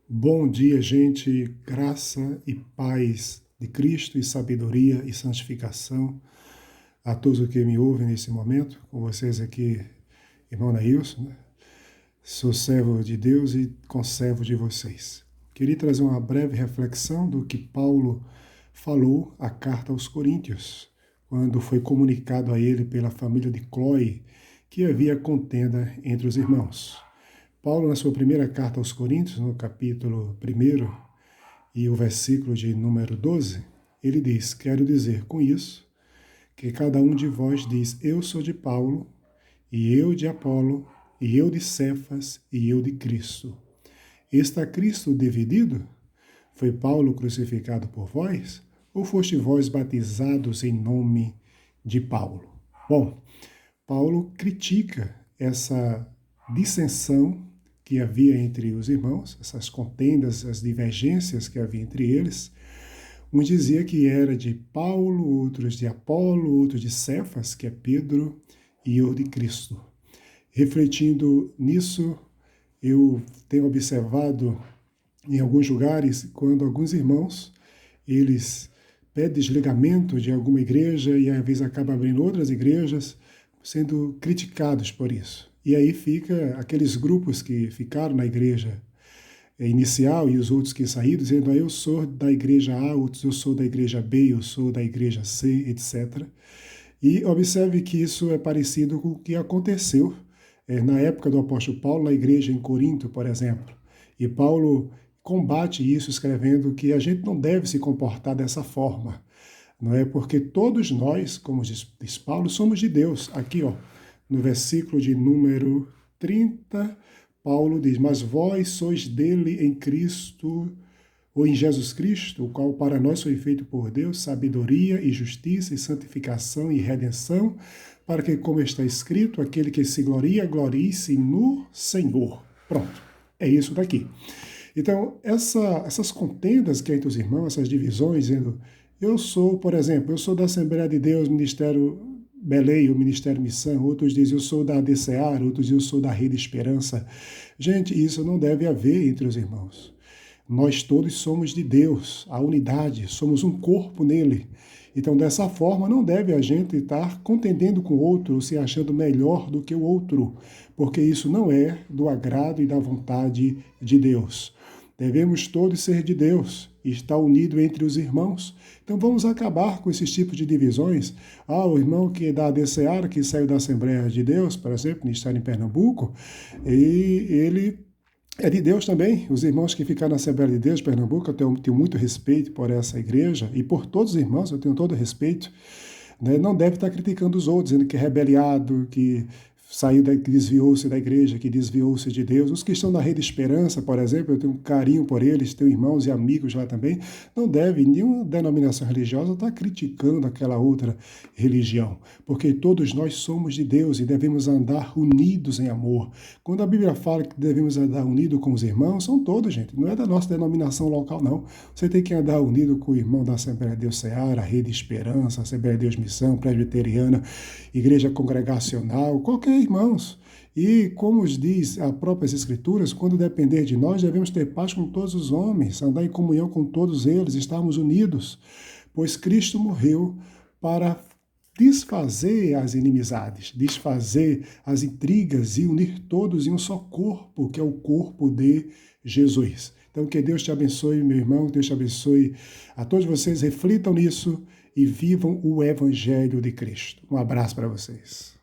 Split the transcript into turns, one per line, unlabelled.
Bom dia, gente. Graça e paz de Cristo e sabedoria e santificação a todos os que me ouvem nesse momento. Com vocês aqui, irmão Nailson, né? Sou servo de Deus e conservo de vocês. Queria trazer uma breve reflexão do que Paulo falou à carta aos Coríntios, quando foi comunicado a ele pela família de Cloe que havia contenda entre os irmãos. Paulo, na sua primeira carta aos Coríntios, no capítulo 1 e o versículo de número 12, ele diz: Quero dizer com isso que cada um de vós diz: Eu sou de Paulo, e eu de Apolo, e eu de Cefas, e eu de Cristo. Está Cristo dividido? Foi Paulo crucificado por vós? Ou foste vós batizados em nome de Paulo? Bom, Paulo critica essa dissensão que havia entre os irmãos, essas contendas, as divergências que havia entre eles. Um dizia que era de Paulo, outros de Apolo, outros de Cefas, que é Pedro, e eu de Cristo. Refletindo nisso, eu tenho observado em alguns lugares, quando alguns irmãos, eles pedem desligamento de alguma igreja e às vezes acabam abrindo outras igrejas, sendo criticados por isso. E aí fica aqueles grupos que ficaram na igreja inicial e os outros que saíram, dizendo: eu sou da igreja A, outros eu sou da igreja B, eu sou da igreja C, etc. E observe que isso é parecido com o que aconteceu na época do apóstolo Paulo, na igreja em Corinto, por exemplo. E Paulo combate isso escrevendo que a gente não deve se comportar dessa forma, não é? Porque todos nós, como diz Paulo, somos de Deus. Aqui, ó, no versículo de número 30, Paulo diz: Mas vós sois dele em Cristo, ou em Jesus Cristo, o qual para nós foi feito por Deus sabedoria e justiça e santificação e redenção, para que, como está escrito, aquele que se gloria, glorie-se no Senhor. Pronto, é isso daqui. Então, essas contendas que há entre os irmãos, essas divisões, dizendo: eu sou, por exemplo, eu sou da Assembleia de Deus, Ministério Belém, o Ministério Missão, outros dizem eu sou da ADCEAR, outros dizem eu sou da Rede Esperança. Gente, isso não deve haver entre os irmãos. Nós todos somos de Deus, a unidade, somos um corpo nele. Então, dessa forma, não deve a gente estar contendendo com o outro, se achando melhor do que o outro, porque isso não é do agrado e da vontade de Deus. Devemos todos ser de Deus e estar unido entre os irmãos. Então vamos acabar com esses tipos de divisões. O irmão que é da ADCEAR, que saiu da Assembleia de Deus, por exemplo, está em Pernambuco, e ele é de Deus também. Os irmãos que ficaram na Assembleia de Deus, Pernambuco, eu tenho muito respeito por essa igreja, e por todos os irmãos eu tenho todo respeito. Né? Não deve estar criticando os outros, dizendo que é rebeliado, que que desviou-se da igreja, que desviou-se de Deus. Os que estão na Rede Esperança, por exemplo, eu tenho um carinho por eles, tenho irmãos e amigos lá também, não deve nenhuma denominação religiosa estar criticando aquela outra religião, porque todos nós somos de Deus e devemos andar unidos em amor. Quando a Bíblia fala que devemos andar unidos com os irmãos, são todos, gente, não é da nossa denominação local, não. Você tem que andar unido com o irmão da Assembleia de Deus Ceará, Rede Esperança, Assembleia de Deus Missão, Presbiteriana, Igreja Congregacional, qualquer irmãos. E como diz as próprias Escrituras, quando depender de nós, devemos ter paz com todos os homens, andar em comunhão com todos eles, estarmos unidos, pois Cristo morreu para desfazer as inimizades, desfazer as intrigas e unir todos em um só corpo, que é o corpo de Jesus. Então, que Deus te abençoe, meu irmão, que Deus te abençoe a todos vocês, reflitam nisso e vivam o Evangelho de Cristo. Um abraço para vocês.